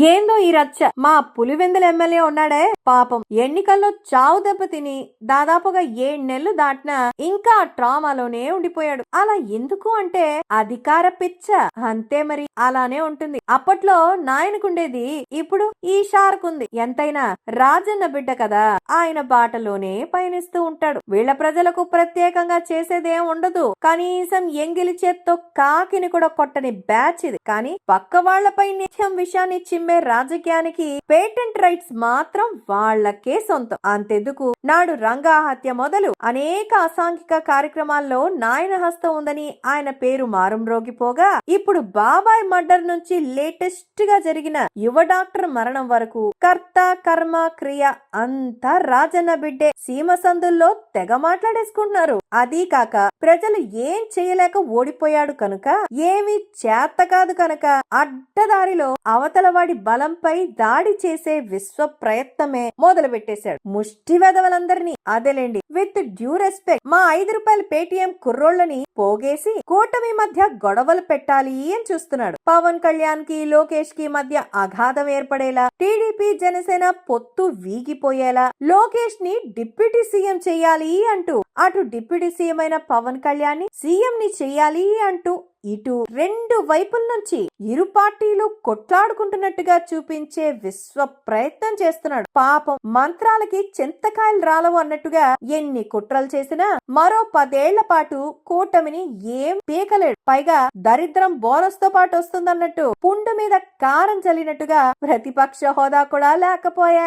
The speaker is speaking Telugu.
ఏందో ఈ రచ్చ. మా పులివెందుల ఎమ్మెల్యే ఉన్నాడే పాపం ఎన్నికల్లో చావు దెబ్బ తిని దాదాపుగా 7 నెలలు దాటినా ఇంకా ట్రామాలోనే ఉండిపోయాడు. అలా ఎందుకు అంటే అధికార పిచ్చ, అంతే మరి. అలానే ఉంటుంది. అప్పట్లో నాయనకుండేది, ఇప్పుడు ఈ షార్కుంది. ఎంతైనా రాజన్న బిడ్డ కదా, ఆయన బాటలోనే పయనిస్తూ ఉంటాడు. వీళ్ళ ప్రజలకు ప్రత్యేకంగా చేసేదేం ఉండదు. కనీసం ఎంగిలి చేత్తో కాకిని కూడా కొట్టని బ్యాచ్ ఇది. కానీ పక్క వాళ్లపై నిత్యం విషయాన్ని చిమ్మే రాజకీయానికి పేటెంట్ రైట్స్ మాత్రం వాళ్లకే సొంతం. అంతెందుకు, నాడు రంగా హత్య మొదలు అనేక అసాంఘిక కార్యక్రమాల్లో నాయన హస్తం ఉందని ఆయన పేరు మారుమ్రోగిపోగా, ఇప్పుడు బాబాయ్ మర్డర్ నుంచి లేటెస్ట్ గా జరిగిన యువ డాక్టర్ మరణం వరకు కర్త కర్మ క్రియ అంతా రాజన్న బిడ్డే. సీమ సందుల్లో తెగ మాట్లాడేసుకుంటున్నారు. అదీ కాక ప్రజలు ఏం చేయలేక ఓడిపోయాడు కనుక, ఏమీ చేత కాదు కనుక అడ్డదారిలో అవతల వాడి బలంపై దాడి చేసే విశ్వ ప్రయత్నమే మొదలు పెట్టేశాడు. ముష్టి వెదవలందరినీ అదేలేండి, విత్ డ్యూ రెస్పెక్ట్, మా 5 రూపాయల పేటిఎం కుర్రోళ్ళని పోగేసి కూటమి మధ్య గొడవలు పెట్టాలి అని చూస్తున్నాడు. పవన్ కళ్యాణ్ కి లోకేష్ కి మధ్య అగాధం ఏర్పడేలా, టీడీపీ జనసేన పొత్తు వీగిపోయేలా, లోకేష్ ని డిప్యూటీ సీఎం చెయ్యాలి అంటూ అటు డిప్యూటీ సీఎం అయిన పవన్ కళ్యాణ్ ని సీఎం ని చెయ్యాలి అంటూ ఇటు రెండు వైపుల నుంచి ఇరు పార్టీలు కొట్లాడుకుంటున్నట్టుగా చూపించే విశ్వ ప్రయత్నం చేస్తున్నాడు. పాపం మంత్రాలకి చింతకాయలు రాలవు అన్నట్టుగా ఎన్ని కుట్రలు చేసినా మరో 10 ఏళ్ల పాటు కూటమిని ఏం పీకలేడు. పైగా దరిద్రం బోనస్ తో పాటు వస్తుందన్నట్టు పుండు మీద కారం చల్లినట్టుగా ప్రతిపక్ష హోదా కూడా లేకపోయా.